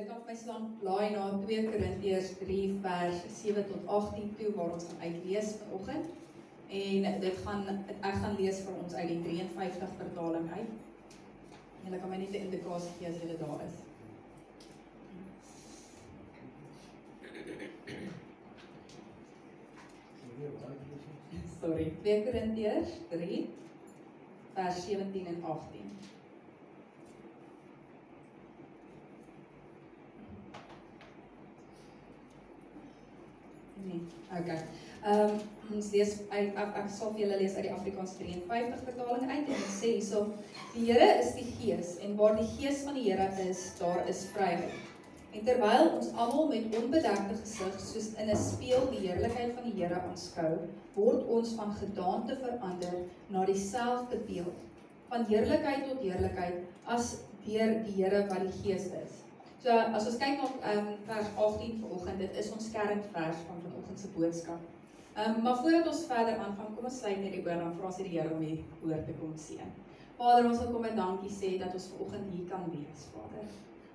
Julle kan vir my slaan blaai na 2 Korintiërs 3 vers 7 tot 18 toe waar ons gaan uitlees vanoggend. En ek gaan lees vir ons uit die 53 vertaling uit. Julle kan my net 'n indikasie gee as julle daar is. Sorry, 2 Korintiërs 3 vers 17 en 18. Nee, okay. Ons lees uit, ek sal vir julle lees uit die Afrikaans 53 vertaling uit en dit sê hierso: Die Here is die Gees en waar die Gees van die Here is, daar is vryheid. En terwyl ons almal met onbedekte gesig soos in 'n spieël die heerlikheid van die Here aanskou, word ons van gedaante verander na dieselfde beeld, van heerlikheid tot heerlikheid as deur die Here wat die Gees is. So, as ons kyk na vers 18 vanoggend, dit is ons kernvers van vanoggend se boodskap. Maar voordat ons verder aangaan, kom ons sluit net die oor, dan vra ons die Here om die woord te kom seën. Vader, ons wil kom en dankie sê dat ons vanoggend hier kan wees, Vader.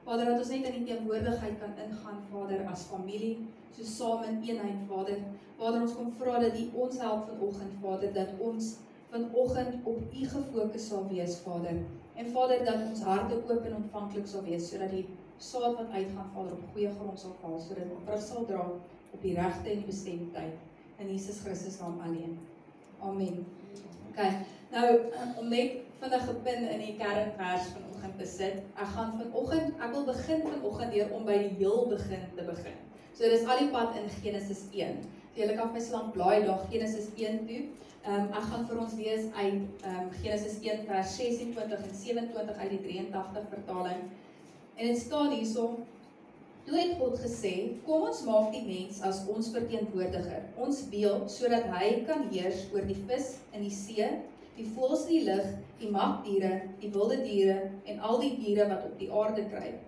Vader, dat ons net in die teenwoordigheid kan ingaan, Vader, as familie, so saam in eenheid, Vader. Vader, ons kom vra dat U ons help vanoggend, Vader, dat ons vanoggend op U gefokus sal wees, Vader. En Vader, dat ons harte oop en ontvanklik sal wees, sodat die saad wat uitgaan, Vader, op goeie grond sal val, sodat ons vrug sal dra op die regte en die bestemde tyd. In Jesus Christus naam alleen. Amen. Okay, nou, om net vinnig 'n punt in die kernvers vanoggend te sit. Ek wil begin vanoggend deur om by die heel begin te begin. So dis al die pad in Genesis 1. So julle kan my slang blaai daar Genesis 1 toe. Ek gaan vir ons lees uit Genesis 1 vers 26 en 27 uit die 83 vertaling. En dit staan hierso: Toe het God gesê, kom ons maak die mens as ons verteenwoordiger, ons beeld, sodat hy kan heers oor die vis in die see, die voëls in die lug, die magdiere, die wilde diere en al die diere wat op die aarde kruip.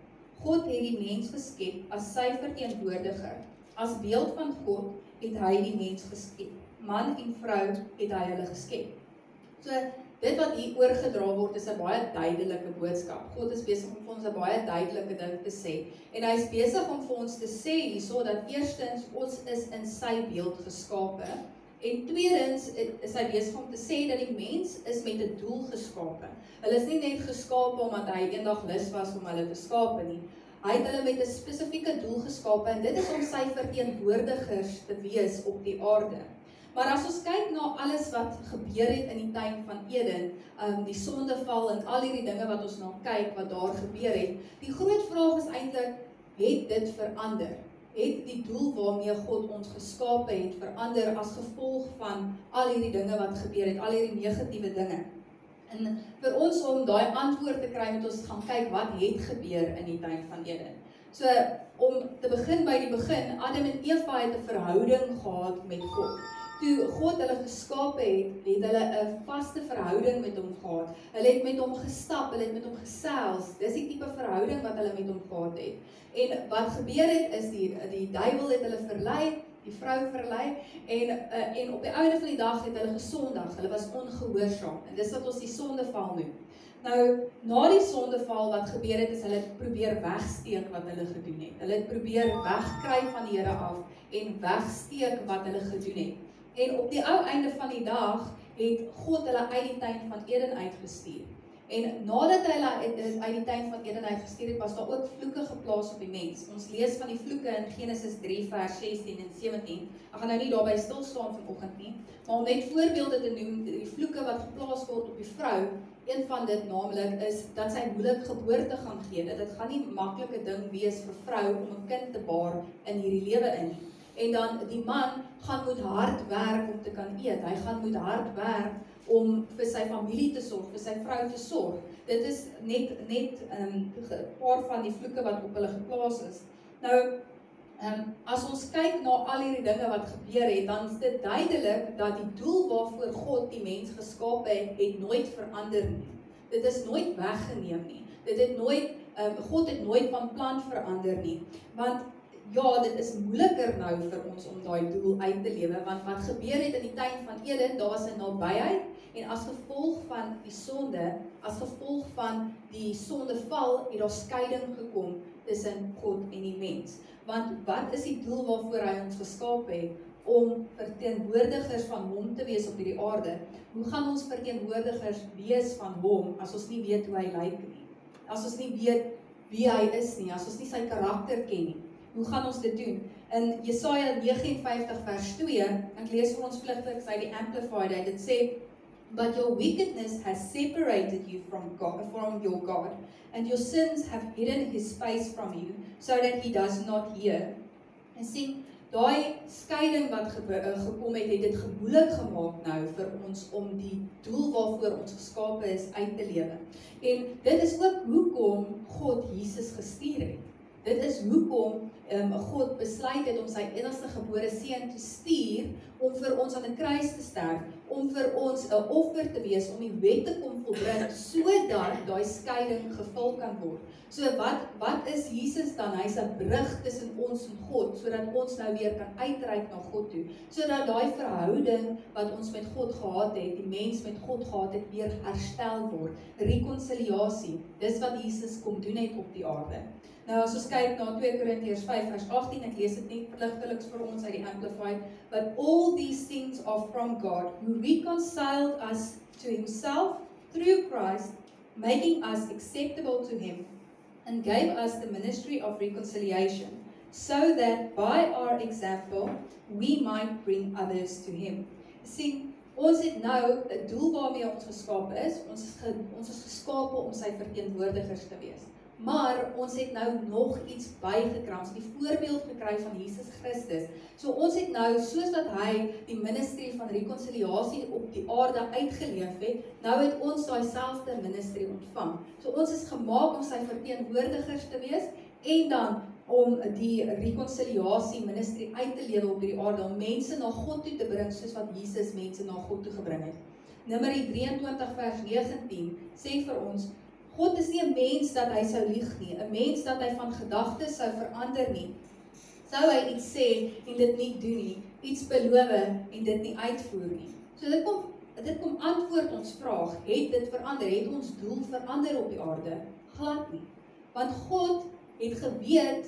God het die mens geskep as sy verteenwoordiger. As beeld van God het hy die mens geskep. Man en vrou het hy hulle geskep. So, dit wat hier oorgedra word is 'n baie duidelike boodskap. God is besig om vir ons 'n baie duidelike ding te sê. En hy is besig om vir ons te sê hierso dat eerstens ons is in sy beeld geskape. En tweedens is hy besig om te sê dat die mens is met 'n doel geskape. Hulle is nie net geskape omdat hy eendag lus was om hulle te skape nie. Hy het hulle met 'n spesifieke doel geskape en dit is om sy verteenwoordigers te wees op die aarde. Maar as ons kyk na alles wat gebeur het in die tuin van Eden, die sondeval en al hierdie dinge wat ons nou kyk wat daar gebeur het, die groot vraag is eintlik, het dit verander? Het die doel waarmee God ons geskape het verander as gevolg van al hierdie dinge wat gebeur het, al hierdie negatiewe dinge? En vir ons om daai antwoord te kry, moet ons gaan kyk wat het gebeur in die tuin van Eden. So, om te begin by die begin, Adam en Eva het 'n verhouding gehad met God. Toe God hulle geskape het hulle 'n vaste verhouding met hom gehad. Hulle het met hom gestap, hulle het met hom gesels. Dis die tipe verhouding wat hulle met hom gehad het. En wat gebeur het is die duiwel het hulle verlei, die vrou verlei en op die einde van die dag het hulle gesondig. Hulle was ongehoorsaam en dis wat ons die sondeval noem. Nou, na die sondeval wat gebeur het is hulle het probeer wegsteek wat hulle gedoen het. Hulle het probeer wegkry van die Here af en wegsteek wat hulle gedoen het. En op die ou einde van die dag het God hulle uit die tuin van Eden uitgestuur. En nadat hy hulle uit die tuin van Eden uitgestuur het, was daar ook vloeke geplaas op die mens. Ons lees van die vloeke in Genesis 3 vers 16 en 17. Ek gaan nou nie daarby stil staan vanoggend nie, maar om net voorbeelde te noem, die vloeke wat geplaas word op die vrou, een van dit naamlik is dat sy moeilik geboorte gaan gee. Dit gaan nie 'n maklike ding wees vir vrou om 'n kind te baar in hierdie lewe in. En dan die man gaan moet hard werk om te kan eet. Hy gaan moet hard werk om vir sy familie te sorg, vir sy vrou te sorg. Dit is net 'n paar van die vloeke wat op hulle geplaas is. Nou, as ons kyk na al hierdie dinge wat gebeur het, dan is dit duidelik dat die doel waarvoor God die mens geskape het nooit verander nie. Dit is nooit weggeneem nie. God het nooit van plan verander nie. Want ja, dit is moeiliker nou vir ons om daai doel uit te lewe, want wat gebeur het in die tuin van Eden, daar was 'n nabyheid, en as gevolg van die sonde, as gevolg van die sondeval, het daar skeiding gekom tussen God en die mens. Want wat is die doel waarvoor hy ons geskaap het? Om verteenwoordigers van hom te wees op hierdie aarde. Hoe gaan ons verteenwoordigers wees van hom, as ons nie weet hoe hy lyk nie? As ons nie weet wie hy is nie, as ons nie sy karakter ken nie. Hoe gaan ons dit doen? In Jesaja 59 vers 2, ek lees vir ons vlugtig uit die Amplified, dit sê, "But your wickedness has separated you from your God, and your sins have hidden his face from you, so that he does not hear." En sien, daai skeiding wat gekom het dit gemoeilik gemaak nou vir ons om die doel waarvoor ons geskape is uit te lewe. En dit is ook hoekom God Jesus gestuur het. Dit is hoekom God besluit het om sy enigste gebore seun te stuur, om vir ons aan 'n kruis te sterf, om vir ons 'n offer te wees, om die wet te kom volbring, sodat daai skeiding gevul kan word. So wat is Jesus dan? Hy's 'n brug tussen ons en God, sodat ons nou weer kan uitreik na God toe, sodat daai verhouding wat ons met God gehad het, die mens met God gehad het, weer herstel word. Rekonsiliasie, dis wat Jesus kom doen het op die aarde. Nou as ons kyk na 2 Korintiërs 5 vers 18, ek lees dit net ligteliks vir ons uit die Amplified, "But all these things are from God, who reconciled us to himself through Christ, making us acceptable to him, and gave us the ministry of reconciliation, so that by our example we might bring others to him." Sien, ons het nou 'n doel waarmee ons geskaap is. Ons is geskape om sy verteenwoordigers te wees. Maar ons het nou nog iets bygekry, ons het die voorbeeld gekry van Jesus Christus. So ons het nou, soos wat hy die ministerie van rekonsiliasie op die aarde uitgeleef het, nou het ons daai selfde ministerie ontvang. So ons is gemaak om sy verteenwoordigers te wees, en dan om die rekonsiliasie ministerie uit te lewe op hierdie aarde, om mense na God toe te bring, soos wat Jesus mense na God toe gebring het. Numeri 23 vers 19 sê vir ons, God is nie 'n mens dat hy sou lieg nie, 'n mens dat hy van gedagtes sou verander nie. Sou hy iets sê en dit nie doen nie, iets beloof en dit nie uitvoer nie. So dit kom antwoord ons vraag, het dit verander, het ons doel verander op die aarde? Glad nie. Want God het geweet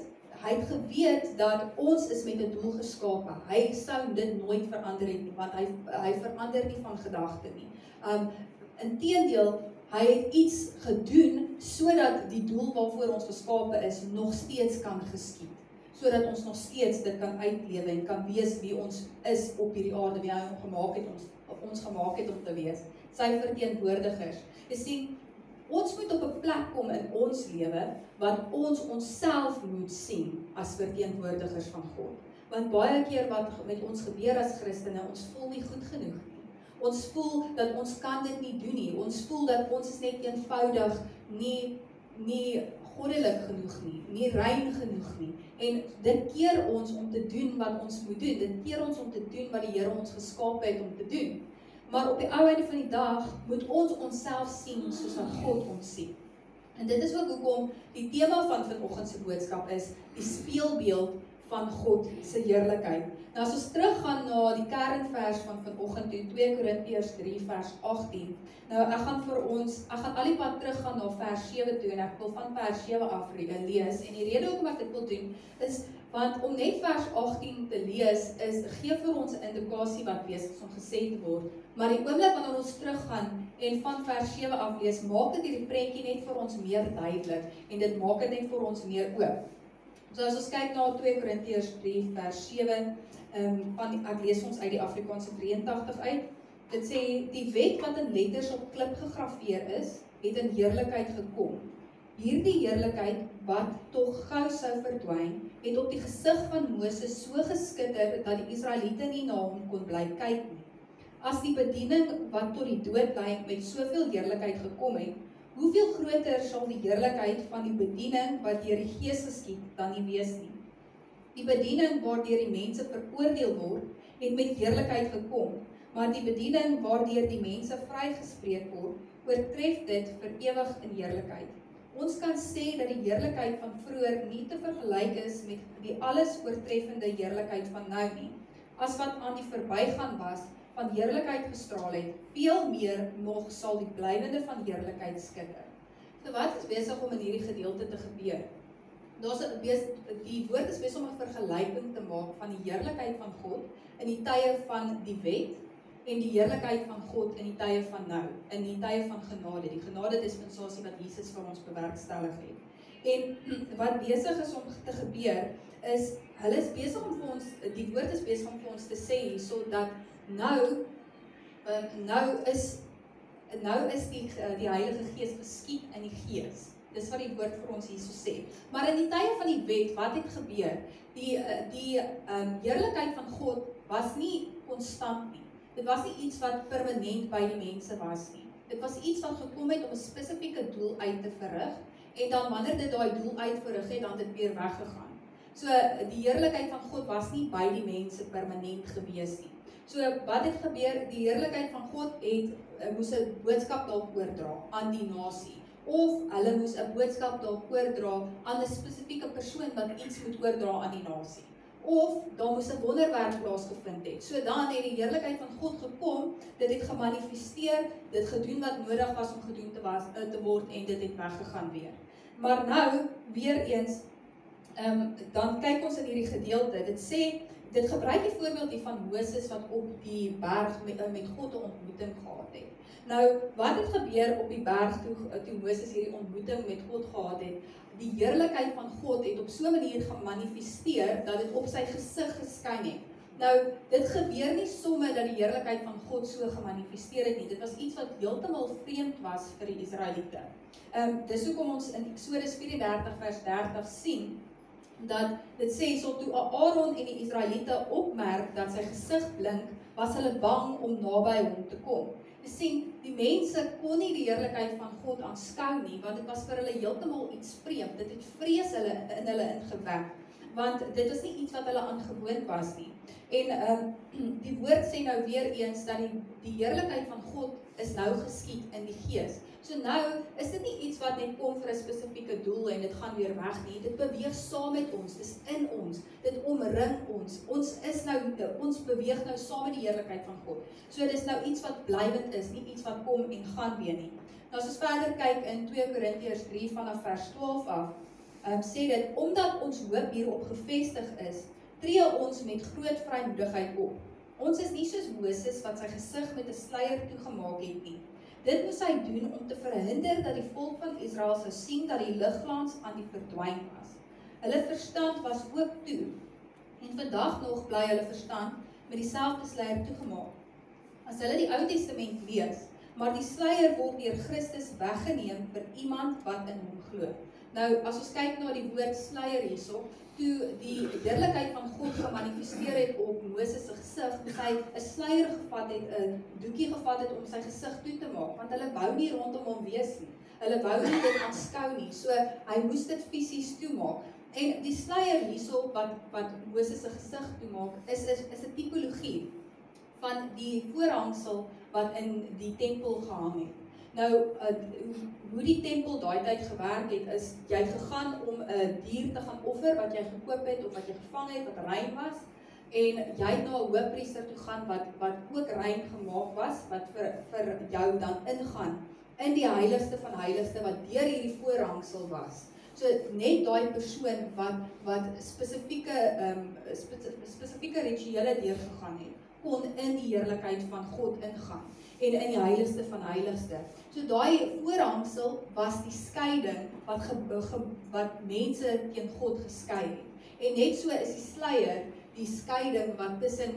dat ons is met 'n doel geskape. Hy sou dit nooit verander het nie, want hy verander nie van gedagte nie. Inteendeel, hy het iets gedoen, sodat die doel waarvoor ons geskape is, nog steeds kan geskied. Sodat ons nog steeds dit kan uitlewe en kan wees wie ons is op hierdie aarde, wie hy ons gemaak het om te wees. Sy verteenwoordigers. Jy sien, ons moet op 'n plek kom in ons lewe, wat ons onsself moet sien as verteenwoordigers van God. Want baie keer wat met ons gebeur as Christene, ons voel nie goed genoeg nie. Ons voel dat ons kan dit nie doen nie. Ons voel dat ons is net eenvoudig nie goddelik genoeg nie rein genoeg nie. En dit keer ons om te doen wat ons moet doen. Dit keer ons om te doen wat die Here ons geskaap het om te doen. Maar op die ou einde van die dag moet ons onsself sien soos wat God ons sien. En dit is ook hoekom die tema van vanoggend se boodskap is die spieelbeeld van God se heerlikheid. Nou as ons teruggaan na die kernvers van vanoggend toe, 2 Korintiërs 3 vers 18. Nou ek gaan al die pad teruggaan na vers 7 toe, en ek wil van vers 7 af lees. En die rede hoekom ek dit wil doen is want om net vers 18 te lees gee vir ons 'n indikasie wat besig is om gesê te word. Maar die oomblik wanneer ons teruggaan en van vers 7 af lees, maak dit hierdie prentjie net vir ons meer duidelik en dit maak dit net vir ons meer oop. So as ons kyk na 2 Korintiërs 3 vers 7, ek lees ons uit die Afrikaanse 83 uit. Dit sê, die wet wat in letters op klip gegraveer is, het in heerlikheid gekom. Hierdie heerlikheid, wat tog gou sou verdwyn, het op die gesig van Moses so geskitter, dat die Israeliete nie na hom kon bly kyk nie. As die bediening wat tot die dood lei met soveel heerlikheid gekom het, hoeveel groter sal die heerlikheid van die bediening wat deur die Gees geskied dan nie wees nie. Die bediening waardeur die mense veroordeel word, het met heerlikheid gekom, maar die bediening waardeur die mense vrygespreek word, oortref dit vir ewig in heerlikheid. Ons kan sê dat die heerlikheid van vroeër nie te vergelyk is met die alles oortreffende heerlikheid van nou nie, as wat aan die verbygaan was, van heerlikheid gestraal het, veel meer nog sal die blywende van heerlikheid skitter. So wat is besig om in hierdie gedeelte te gebeur? Die woord is besig om 'n vergelyking te maak van die heerlikheid van God in die tye van die wet en die heerlikheid van God in die tye van nou, in die tye van genade, die genade-dispensasie wat Jesus vir ons bewerkstellig het. En wat besig is om te gebeur, is, hulle is besig om vir ons, die woord is besig om vir ons te sê hierso, dat nou is die Heilige Gees geskied in die Gees. Dis wat die woord vir ons hierso sê. Maar in die tye van die wet, wat het gebeur? Die heerlikheid van God was nie konstant nie. Dit was nie iets wat permanent by die mense was nie. Dit was iets wat gekom het om 'n spesifieke doel uit te verrig, en dan wanneer dit daai doel uitverrig het, dan het dit weer weggegaan. So die heerlikheid van God was nie by die mense permanent gewees nie. So wat het gebeur? Die heerlikheid van God moes 'n boodskap dalk oordra aan die nasie, of hulle moes 'n boodskap dalk oordra aan 'n spesifieke persoon wat iets moet oordra aan die nasie. Of daar moes 'n wonderwerk plaasgevind het. So dan het die heerlikheid van God gekom, dit het gemanifesteer, dit gedoen wat nodig was om gedoen te word, en dit het weggegaan weer. Maar nou, weer eens, dan kyk ons in hierdie gedeelte, dit gebruik die voorbeeld hier van Moses wat op die berg met God 'n ontmoeting gehad het. Nou, wat het gebeur op die berg toe Moses hierdie ontmoeting met God gehad het? Die heerlikheid van God het op so 'n manier gemanifesteer dat dit op sy gesig geskyn het. Nou, dit gebeur nie sommer dat die heerlikheid van God so gemanifesteer het nie. Dit was iets wat heeltemal vreemd was vir die Israeliete. Dis hoekom ons in Eksodus 34 vers 30 sien, dat dit sê, so toe Aaron en die Israeliete opmerk dat sy gesig blink, was hulle bang om naby hom te kom. Jy sien, die mense kon nie die heerlikheid van God aanskou nie, want dit was vir hulle heeltemal iets vreemd. Dit het vrees in hulle ingewek, want dit was nie iets wat hulle aangewoond was nie. En die woord sê nou weer eens dat die heerlikheid van God is nou geskied in die Gees. So nou is dit nie iets wat net kom vir 'n spesifieke doel en dit gaan weer weg nie. Dit beweeg saam met ons, dis in ons, dit omring ons. Ons beweeg nou saam met die heerlikheid van God. So dis nou iets wat blywend is, nie iets wat kom en gaan weer nie. Nou as ons verder kyk in 2 Korintiërs 3 vanaf vers 12 af, sê dit, omdat ons hoop hierop gevestig is, tree ons met groot vrymoedigheid op. Ons is nie soos Moses wat sy gesig met 'n sluier toegemaak het nie. Dit moes hy doen om te verhinder dat die volk van Israel sou sien dat die ligglans aan die verdwyn was. Hulle verstand was ook toe, en vandag nog bly hulle verstand met dieselfde sluier toegemaak. As hulle die Ou Testament lees, maar die sluier word deur Christus weggeneem vir iemand wat in hom glo. Nou, as ons kyk na die woord sluier hierso, toe die heerlikheid van God gemanifesteer het op Moses se gesig, moes hy 'n sluier gevat het, 'n doekie gevat het om sy gesig toe te maak, want hulle wou nie rondom hom wees nie. Hulle wou nie dit aanskou nie, so hy moes dit fisies toemaak. En die sluier hierso wat Moses se gesig toemaak, is 'n tipologie van die voorhangsel wat in die tempel gehang het. Nou, hoe die tempel daai tyd gewerk het, is jy het gegaan om 'n dier te gaan offer wat jy gekoop het of wat jy gevang het wat rein was, en jy het na 'n hoofpriester toe gaan wat ook rein gemaak was, wat vir jou dan ingaan in die heiligste van heiligste wat deur hierdie voorhangsel was. So net daai persoon wat spesifieke rituele deurgegaan het, kon in die heerlikheid van God ingaan en in die heiligste van heiligste. So daai voorhangsel was die skeiding wat mense teen God geskei het. En net so is die sluier die skeiding wat tussen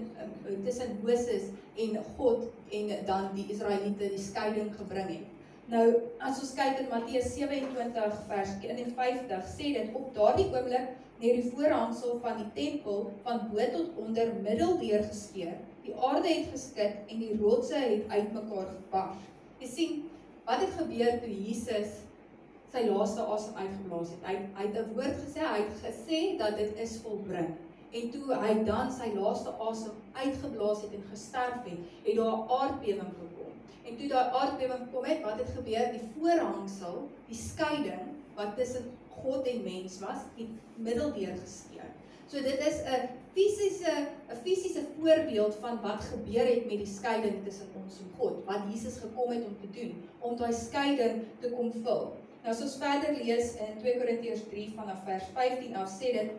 Moses en God en dan die Israeliete die skeiding gebring het. Nou, as ons kyk in Matteus 27 vers 51, sê dit, op daardie oomblik het die voorhangsel van die tempel van bo tot onder middeldeur geskeur. Die aarde het geskit en die rotse het uitmekaar gebars. Jy sien, wat het gebeur toe Jesus sy laaste asem uitgeblaas het? Hy het 'n woord gesê, hy het gesê dat dit is volbring. En toe hy dan sy laaste asem uitgeblaas het en gesterf het daar 'n aardbewing gekom. En toe daai aardbewing gekom het, wat het gebeur? Die voorhangsel, die skeiding wat tussen God en mens was, het middeldeur geskeur. So dit is 'n fisiese voorbeeld van wat gebeur het met die skeiding tussen ons en God, wat Jesus gekom het om te doen, om daai skeiding te kom vul. Nou as ons verder lees in 2 Korintiërs 3 vanaf vers 15 af sê dit,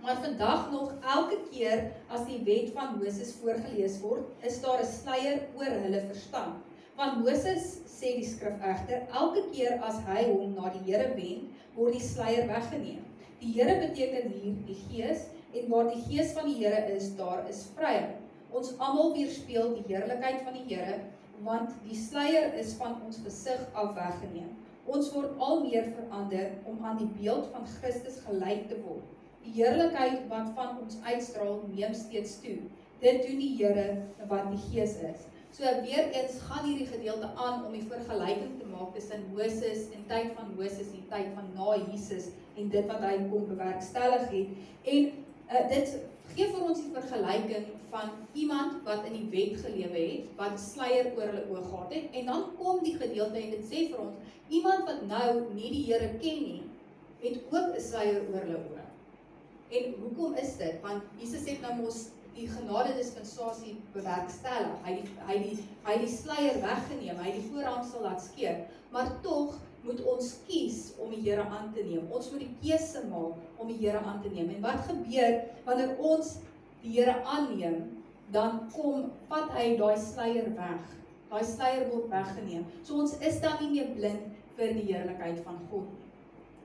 maar vandag nog elke keer as die wet van Moses voorgelees word, is daar 'n sluier oor hulle verstand. Want Moses sê die skrif egter, elke keer as hy hom na die Here wend, word die sluier weggeneem. Die Here beteken hier die Gees, en waar die Gees van die Here is, daar is vryheid. Ons almal weerspieël die heerlikheid van die Here, want die sluier is van ons gesig af weggeneem. Ons word al meer verander om aan die beeld van Christus gelyk te word. Die heerlikheid wat van ons uitstraal neem steeds toe. Dit doen die Here wat die Gees is. So weer eens gaan hierdie gedeelte aan om die vergelyking te maak tussen Moses en die tyd van Moses en die tyd van na Jesus en dit wat hy kom bewerkstellig het. En dit gee vir ons die vergelyking van iemand wat in die wet gelewe het, wat 'n sluier oor hulle oë gehad het, en dan kom die gedeelte en dit sê vir ons, iemand wat nou nie die Here ken nie, het ook 'n sluier oor hulle oë. En hoekom is dit? Want Jesus het nou mos die genade dispensasie bewerkstellig. Hy die sluier weggeneem, hy die voorhangsel laat skeer, maar tog moet ons kies om die Here aan te neem. Ons moet die keuse maak om die Here aan te neem. En wat gebeur wanneer ons die Here aanneem, dan vat hy daai sluier weg. Daai sluier word weggeneem. So ons is dan nie meer blind vir die heerlikheid van God nie.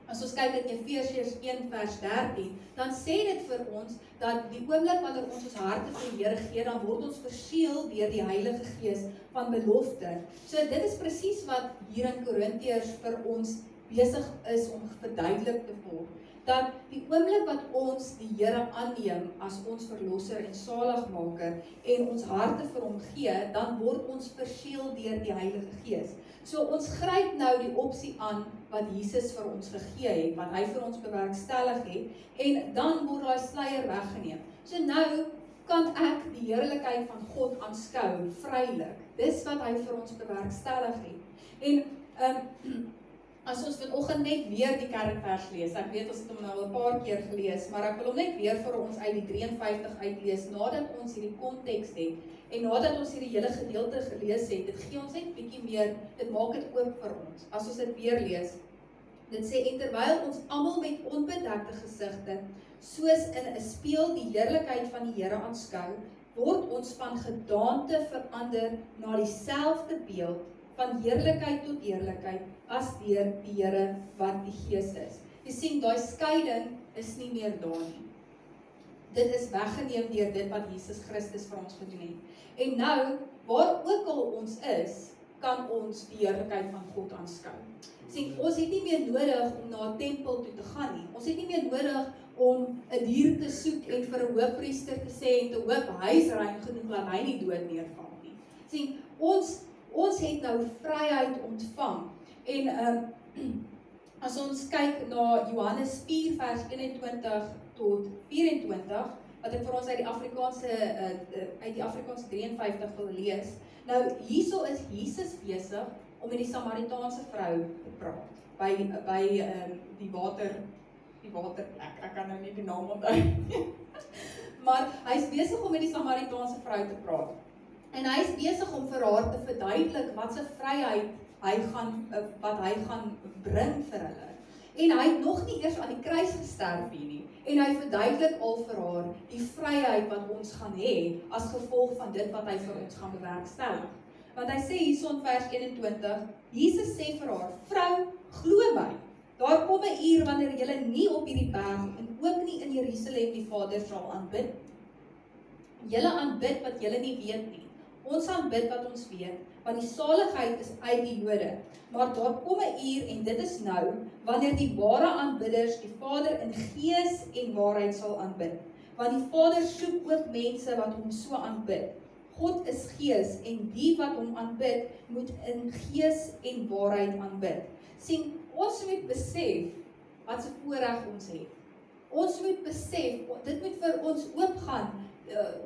As ons kyk in Efesiërs 1 vers 13, dan sê dit vir ons dat die oomblik wanneer ons ons harte vir die Here gee, dan word ons verseël deur die Heilige Gees van belofte. So dit is presies wat hier in Korintiërs vir ons besig is om verduidelik te word. Dat die oomblik wat ons die Here aanneem as ons verlosser en saligmaker en ons harte vir hom gee, dan word ons verseël deur die Heilige Gees. So ons gryp nou die opsie aan wat Jesus vir ons gegee het, wat hy vir ons bewerkstellig het, en dan word daai sluier weggeneem. So nou kan ek die heerlikheid van God aanskou, vrylik. Dis wat hy vir ons bewerkstellig het. En as ons vanoggend net weer die kerkvers lees, ek weet ons het hom nou 'n paar keer gelees, maar ek wil hom net weer vir ons uit die 53 uitlees, nadat ons hierdie konteks het, en nadat ons hierdie hele gedeelte gelees het, dit gee ons net bietjie meer, dit maak dit oop vir ons, as ons dit weer lees. Dit sê, en terwyl ons almal met onbedekte gesigte, soos in 'n spieël die heerlikheid van die Here aanskou, word ons van gedaante verander na dieselfde beeld, van heerlikheid tot heerlikheid, as deur die Here wat die Gees is. Jy sien, daai skeiding is nie meer daar nie. Dit is weggeneem deur dit wat Jesus Christus vir ons gedoen het. En nou, waar ook al ons is, kan ons die heerlikheid van God aanskou. Sien, ons het nie meer nodig om na 'n tempel toe te gaan nie. Ons het nie meer nodig om 'n dier te soek en vir 'n hoofpriester te sê en te hoop hy is rein genoeg dat hy nie dood neerval nie. Sien, ons het nou vryheid ontvang. En as ons kyk na Johannes 4 vers 21 tot 24, wat ek vir ons uit die Afrikaanse 53 wil lees. Nou hierso is Jesus besig om met die Samaritaanse vrou te praat by die waterplek. Ek kan nou nie die naam onthou. Maar hy is besig om met die Samaritaanse vrou te praat. En hy is besig om vir haar te verduidelik wat se vryheid wat hy gaan bring vir hulle. En hy het nog nie eers aan die kruis gesterf nie. En hy verduidelik al vir haar die vryheid wat ons gaan hê as gevolg van dit wat hy vir ons gaan bewerkstellig. Want hy sê hierso in vers 21, Jesus sê vir haar, vrou, glo my, daar kom 'n uur wanneer julle nie op hierdie berg en ook nie in Jerusalem die Vader sal aanbid. Julle aanbid wat julle nie weet nie. Ons aanbid wat ons weet, want die saligheid is uit die Jode. Maar daar kom 'n uur en dit is nou, wanneer die ware aanbidders die Vader in gees en waarheid sal aanbid. Want die Vader soek ook mense wat hom so aanbid. God is gees en die wat hom aanbid, moet in gees en waarheid aanbid. Sien, ons moet besef wat se voorreg ons het. Ons moet besef, dit moet vir ons oopgaan.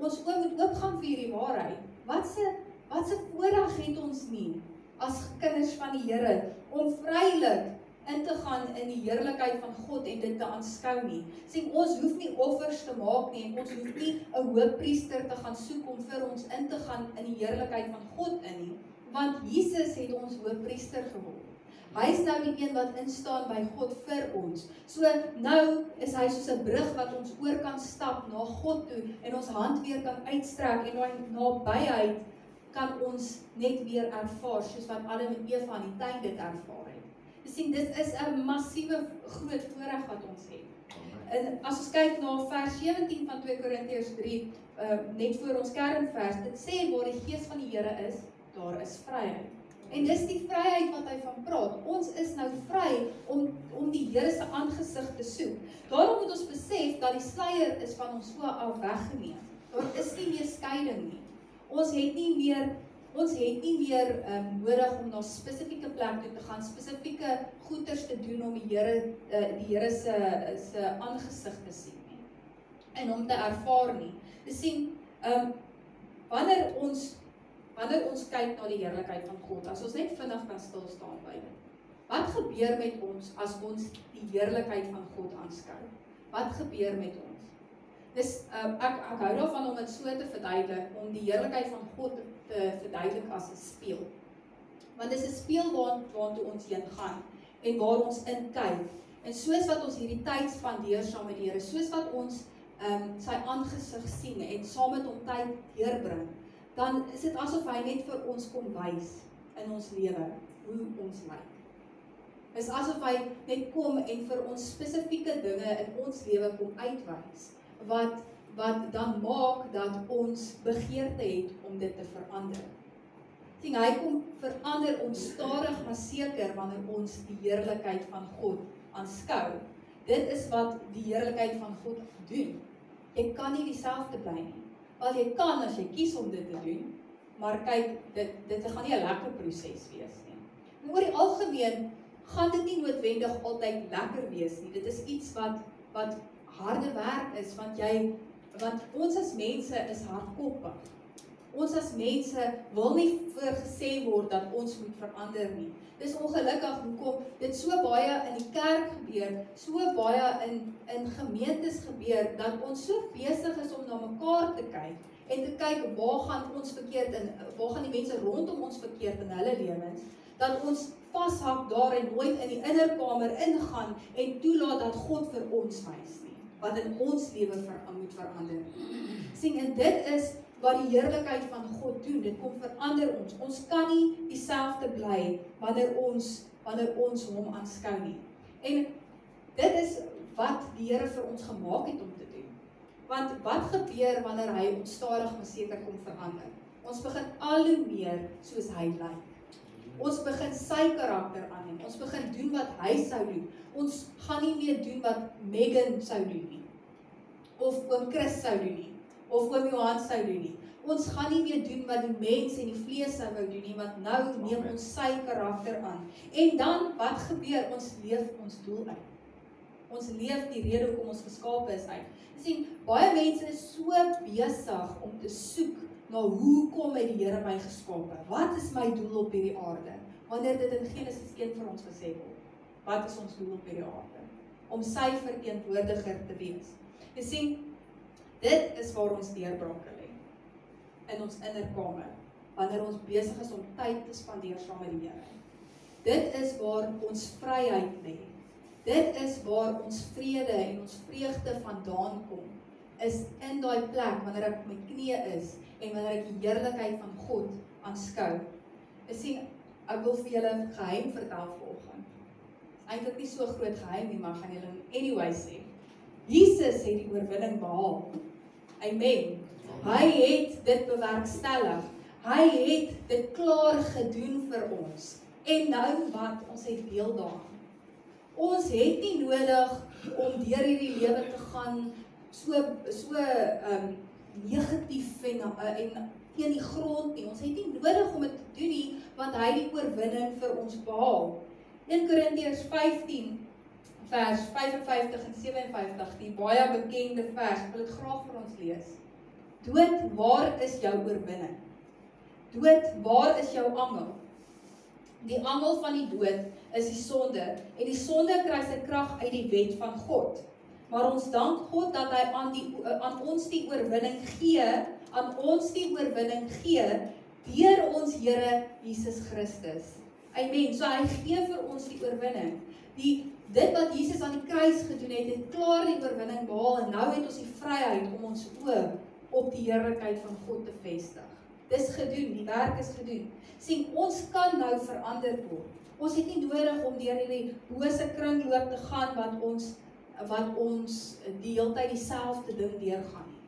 Ons oë moet oopgaan vir hierdie waarheid. Wat se voorreg het ons nie as kinders van die Here om vrylik in te gaan in die heerlikheid van God en dit te aanskou nie. Sien, ons hoef nie offers te maak nie en ons hoef nie 'n hoofpriester te gaan soek om vir ons in te gaan in die heerlikheid van God in nie, want Jesus het ons hoofpriester geword. Hy is nou die een wat instaan by God vir ons. So nou is hy soos 'n brug wat ons oor kan stap na God toe en ons hand weer kan uitstrek en daai nabyheid kan ons net weer ervaar, soos wat Adam en Eva in die tuin dit ervaar het. Jy sien, dit is 'n massiewe groot voorreg wat ons het. En as ons kyk na vers 17 van 2 Korintiërs 3, net voor ons kernvers, dit sê waar die Gees van die Here is, daar is vryheid. En dis die vryheid wat hy van praat. Ons is nou vry om die Here se aangesig te soek. Daarom moet ons besef dat die sluier is van ons so af weggeneem. Daar is nie meer skeiding nie. Ons het nie meer nodig om na spesifieke plek toe te gaan, spesifieke goeders te doen om die Here se aangesig te sien nie. En om te ervaar nie. Jy sien, wanneer ons kyk na die heerlikheid van God, as ons net vinnig kan stil staan by dit. Wat gebeur met ons as ons die heerlikheid van God aanskou? Wat gebeur met ons? Dus ek hou daarvan om dit so te verduidelik, om die heerlikheid van God te verduidelik as 'n spieël. Want dit is 'n spieël waartoe ons heen gaan en waar ons in kyk. En soos wat ons hierdie tyd spandeer saam met die Here, soos wat ons sy aangesig sien en saam met hom tyd deurbring, dan is dit asof hy net vir ons kom wys in ons lewe hoe ons lyk. Dit is asof hy net kom en vir ons spesifieke dinge in ons lewe kom uitwys, wat dan maak dat ons begeerte het om dit te verander. Sien, hy kom verander ons stadig maar seker wanneer ons die heerlikheid van God aanskou. Dit is wat die heerlikheid van God doen. Jy kan nie dieselfde bly nie. Wel, jy kan as jy kies om dit te doen, maar kyk, dit gaan nie 'n lekker proses wees nie. En oor die algemeen gaan dit nie noodwendig altyd lekker wees nie. Dit is iets wat harde werk is, want ons as mense is hardkoppig. Ons as mense wil nie voorgesê word dat ons moet verander nie. Dis ongelukkig hoekom dit so baie in die kerk gebeur, so baie in gemeentes gebeur, dat ons so besig is om na mekaar te kyk en te kyk waar gaan ons verkeerd in, waar gaan die mense rondom ons verkeerd in hulle lewens, dat ons vashak daar en nooit in die innerkamer ingaan en toelaat dat God vir ons wys nie, wat in ons lewe moet verander. Sien, en dit is wat die heerlikheid van God doen, dit kom verander ons. Ons kan nie dieselfde bly wanneer ons hom aanskou nie. En dit is wat die Here vir ons gemaak het om te doen. Want wat gebeur wanneer hy ons stadig maar seker kom verander? Ons begin al hoe meer soos hy lyk. Ons begin sy karakter aanneem. Ons begin doen wat hy sou doen. Ons gaan nie meer doen wat Megan sou doen nie. Of oom Chris sou doen nie. Of oom Johan sou doen nie. Ons gaan nie meer doen wat die mens en die vlees sou wou doen nie, want nou neem ons sy karakter aan. En dan, wat gebeur? Ons leef ons doel uit. Ons leef die rede hoekom ons geskape is uit. Jy sien, baie mense is so besig om te soek na hoekom het die Here my geskape? Wat is my doel op hierdie aarde? Wanneer dit in Genesis 1 vir ons gesê word. Wat is ons doel op hierdie aarde? Om sy verteenwoordiger te wees. Jy sien, dit is waar ons deurbrake lê. In ons innerkamer. Wanneer ons besig is om tyd te spandeer saam met die Here. Dit is waar ons vryheid lê. Dit is waar ons vrede en ons vreugde vandaan kom. Is in daai plek wanneer ek op my knieë is en wanneer ek die heerlikheid van God aanskou. Ek sien, ek wil vir julle 'n geheim vertel vanoggend. Eintlik nie so groot geheim nie, maar gaan julle anyway sê. Jesus het die oorwinning behaal. Amen. Hy het dit bewerkstellig. Hy het dit klaar gedoen vir ons. En nou wat? Ons het deel daaraan. Ons het nie nodig om deur hierdie lewe te gaan so negatief en teen die grond nie. Ons het nie nodig om dit te doen nie, want hy het die oorwinning vir ons behaal. 1 Korintiërs 15 vers 55 en 57, die baie bekende vers, ek wil dit graag vir ons lees. Dood, waar is jou oorwinning? Dood, waar is jou angel? Die angel van die dood is die sonde, en die sonde kry sy krag uit die wet van God. Maar ons dank God dat hy aan ons die oorwinning gee, deur ons Here Jesus Christus. Amen. So hy gee vir ons die oorwinning. Dit wat Jesus aan die kruis gedoen het klaar die oorwinning behaal en nou het ons die vryheid om ons oë op die heerlikheid van God te vestig. Dis gedoen, die werk is gedoen. Sien, ons kan nou verander word. Ons het nie nodig om deur hierdie bose kringloop te gaan wat ons die hele tyd dieselfde ding deurgaan nie.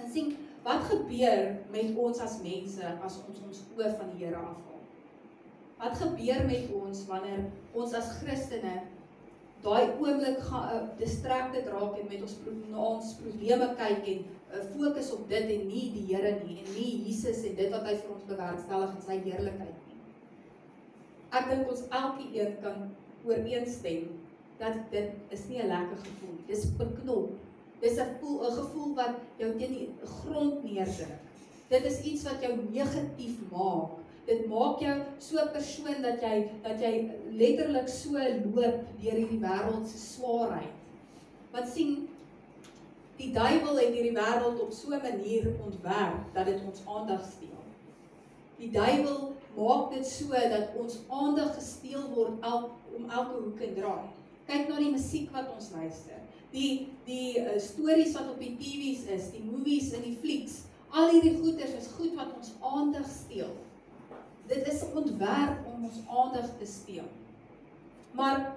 En sien, wat gebeur met ons as mense as ons oë van die Here afhaal? Wat gebeur met ons wanneer ons as Christene daai oomblik distracted raak en met ons probleme kyk en fokus op dit en nie die Here nie en nie Jesus en dit wat hy vir ons bewerkstellig in sy heerlikheid nie. Ek dink ons elkeen kan ooreenstem dat dit is nie 'n lekker gevoel nie. Dis beknop. Dis 'n gevoel wat jou teen die grond neerdruk. Dit is iets wat jou negatief maak. Dit maak jou so 'n persoon dat jy letterlik so loop deur hierdie wêreld se swaarheid. Want sien, die duiwel het hierdie wêreld op so 'n manier ontwerp dat dit ons aandag steel. Die duiwel maak dit so dat ons aandag gesteel word om elke hoek en draai. Kyk na die musiek wat ons luister. Die stories wat op die TV's is, die movies en die flieks. Al hierdie goeders is goed wat ons aandag steel. Dit is ontwerp om ons aandag te steel. Maar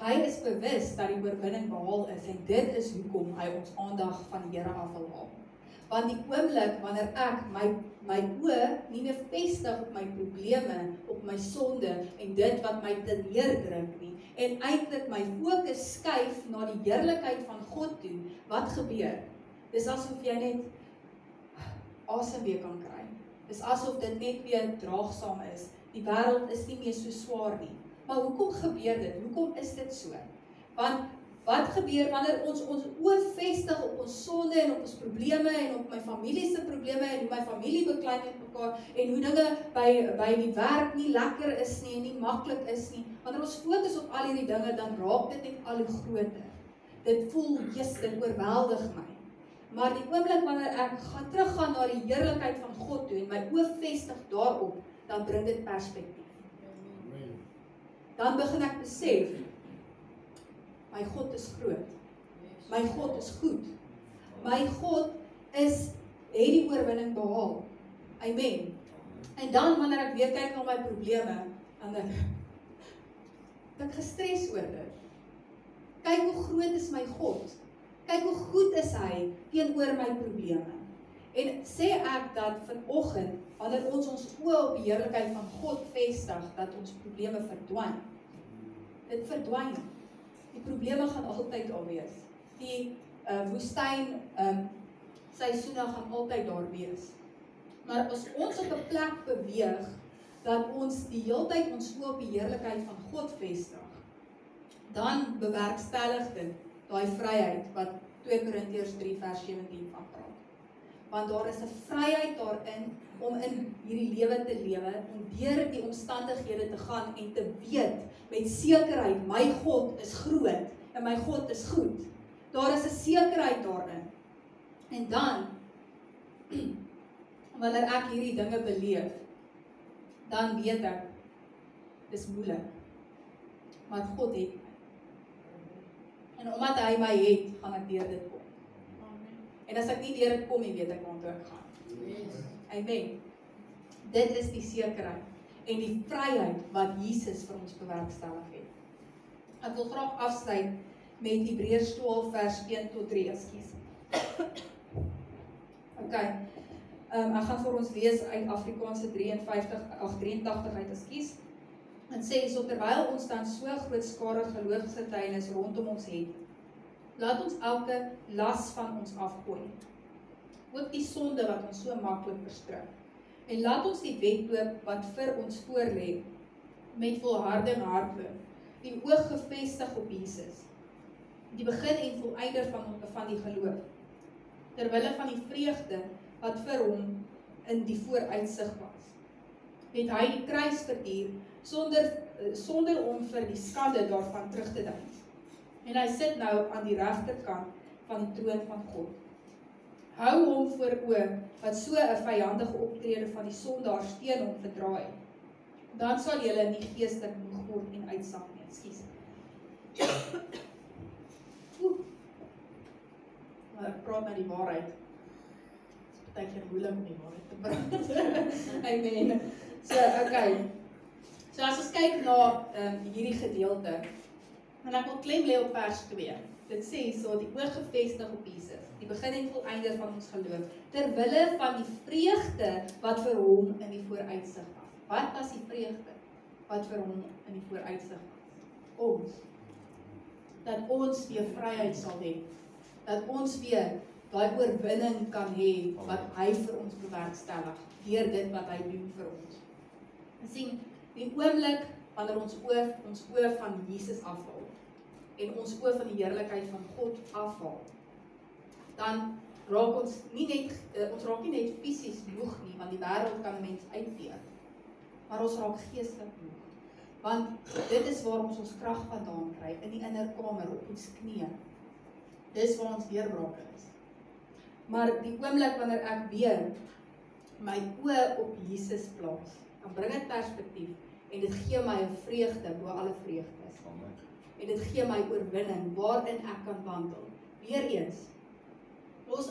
hy is bewus dat die oorwinning behaal is en dit is hoekom hy ons aandag van die Here af wil haal. Want die oomblik wanneer ek my oë nie meer vestig op my probleme, op my sonde en dit wat my teneerdruk nie en eintlik my fokus skuif na die heerlikheid van God toe, wat gebeur? Dis asof jy net asem weer kan kry. Dis asof dit net weer draagsaam is. Die wêreld is nie meer so swaar nie. Maar hoekom gebeur dit? Hoekom is dit so? Want wat gebeur wanneer ons oë vestig op ons sonde en op ons probleme en op my familie se probleme en hoe my familie beklei met mekaar en hoe dinge by die werk nie lekker is nie en nie maklik is nie. Wanneer ons fokus op al hierdie dinge, dan raak dit net al hoe groter. Dit voel, dit oorweldig my. Maar die oomblik wanneer ek teruggaan na die heerlikheid van God toe en my oë vestig daarop, dan bring dit perspektief. Dan begin ek besef, my God is groot. My God is goed. My God het die oorwinning behaal. Amen. En dan wanneer ek weer kyk na my probleme, dan dink ek gestres oor dit. Kyk hoe groot is my God. Kyk hoe goed is hy teenoor my probleme. En sê ek dat vanoggend, wanneer ons oë op die heerlikheid van God vestig, dat ons probleme verdwyn. Dit verdwyn. Die probleme gaan altyd daar wees. Die woestyn seisoene gaan altyd daar wees. Maar as ons op 'n plek beweeg, dat ons die hele tyd ons oë op die heerlikheid van God vestig, dan bewerkstellig dit daai vryheid wat 2 Korintiërs 3 vers 17 van praat. Want daar is 'n vryheid daarin om in hierdie lewe te lewe, om deur die omstandighede te gaan en te weet met sekerheid, my God is groot en my God is goed. Daar is 'n sekerheid daarin. En dan, wanneer ek hierdie dinge beleef, dan weet ek, dis moeilik. Maar God het my. En omdat hy my het, gaan ek deur dit kom. En as ek nie deur dit kom nie, weet ek waar ek gaan. Amen. Dit is die sekerheid en die vryheid wat Jesus vir ons bewerkstellig het. Ek wil graag afsluit met Hebreërs 12 vers 1 tot 3, ekskuus. Okay. Ek gaan vir ons lees uit Afrikaanse 83 uit, ekskuus. En sê, so terwyl ons dan so groot skare geloofsgetuienis rondom ons het, laat ons elke las van ons afgooi. Ook die sonde wat ons so maklik verstrik. En laat ons die wedloop wat vir ons voorlê, met volharding hardloop, die oog gefestig op Jesus, die begin en volëinder van die geloof, terwille van die vreugde wat vir hom in die vooruitsig was. Het hy die kruis verduur, sonder om vir die skande daarvan terug te dink. En hy sit nou aan die regterkant van die troon van God. Hou hom voor oë wat so 'n vyandige optrede van die sondaars teen hom verdraai. dan sal julle nie geestelik moeg word en uitsag nie. Ekskuus. Maar ek praat nou die waarheid. Dit is baie keer moeilik om die waarheid te praat. Amen. So, okay. So as ons kyk na hierdie gedeelte, en ek wil klem lê op vers 2. Dit sê so, die oog gefestig op Jesus, die begin en volëinder van ons geloof, ter wille van die vreugde wat vir hom in die vooruitsig was. Wat was die vreugde wat vir hom in die vooruitsig was? Ons. Dat ons weer vryheid sal hê. Dat ons weer daai oorwinning kan hê wat hy vir ons bewerkstellig deur dit wat hy doen vir ons. Ons sien die oomblik wanneer ons oë van Jesus afhaal en ons oë van die heerlikheid van God afhaal, dan raak ons nie net ons raak nie net fisies moeg nie, want die wêreld kan 'n mens uitvee, maar ons raak geestelik moeg. Want dit is waar ons krag vandaan kry, in die innerkamer op ons knieë. Dis waar ons deurbrake is. Maar die oomblik wanneer ek weer my oë op Jesus plaas, dan bring dit perspektief en dit gee my 'n vreugde bo alle vreugdes. En dit gee my oorwinning waarin ek kan wandel. Weereens, ons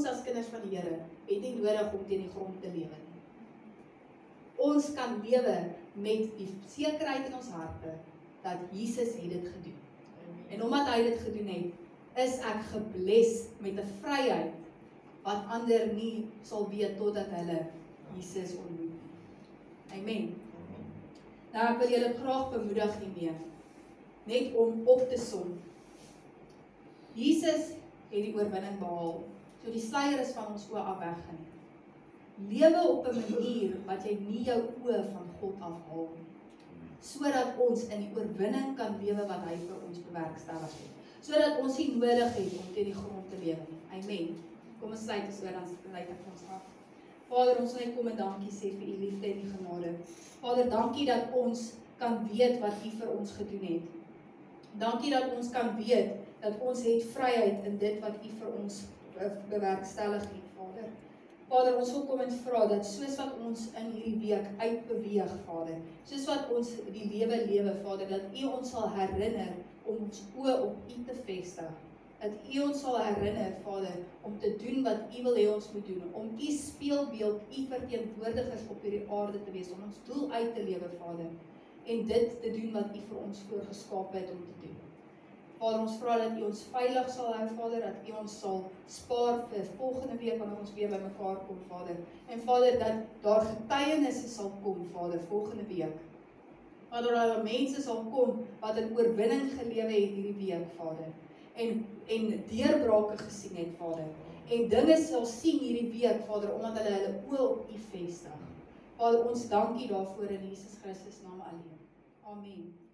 as kinders van die Here het nie nodig om teen die grond te lewe nie. Ons kan lewe met die sekerheid in ons harte dat Jesus het dit gedoen. En omdat hy dit gedoen het, is ek gebless met 'n vryheid wat ander nie sal weet totdat hulle Jesus ontmoet nie. Amen. Nou ek wil julle graag bemoedig hiermee, net om op te som. Jesus het die oorwinning behaal, so die sluier is van ons oë af weggeneem. Lewe op 'n manier wat jy nie jou oë van God afhaal nie, sodat ons in die oorwinning kan lewe wat hy vir ons bewerkstellig het, sodat ons nie nodig het om teen die grond te lewe nie. Amen. Kom ons sluit ons oor, dan sluit ek ons af. Vader, ons wil net kom en dankie sê vir u liefde en u genade. Vader, dankie dat ons kan weet wat u vir ons gedoen het. Dankie dat ons kan weet dat ons het vryheid in dit wat u vir ons bewerkstellig het, Vader. Vader, ons wil kom en vra dat soos wat ons in hierdie week uitbeweeg, Vader, soos wat ons die lewe, Vader, dat u ons sal herinner om ons oë op u te vestig. Dat u ons sal herinner, Vader, om te doen wat u wil hê ons moet doen, om u speelbeeld, u verteenwoordigers op hierdie aarde te wees, om ons doel uit te lewe, Vader, en dit te doen wat u vir ons voorgeskaap het om te doen. Vader, ons vra dat u ons veilig sal hou, Vader, dat u ons sal spaar vir volgende week wanneer ons weer by mekaar kom, Vader. En Vader, dat daar getuienisse sal kom, Vader, volgende week. Vader, dat daar mense sal kom wat 'n oorwinning gelewe het hierdie week, Vader. En deurbrake gesien het, Vader. En dinge sal sien hierdie week, Vader, omdat hulle oë op u vestig. Vader, ons dankie daarvoor in Jesus Christus naam alleen. Amen.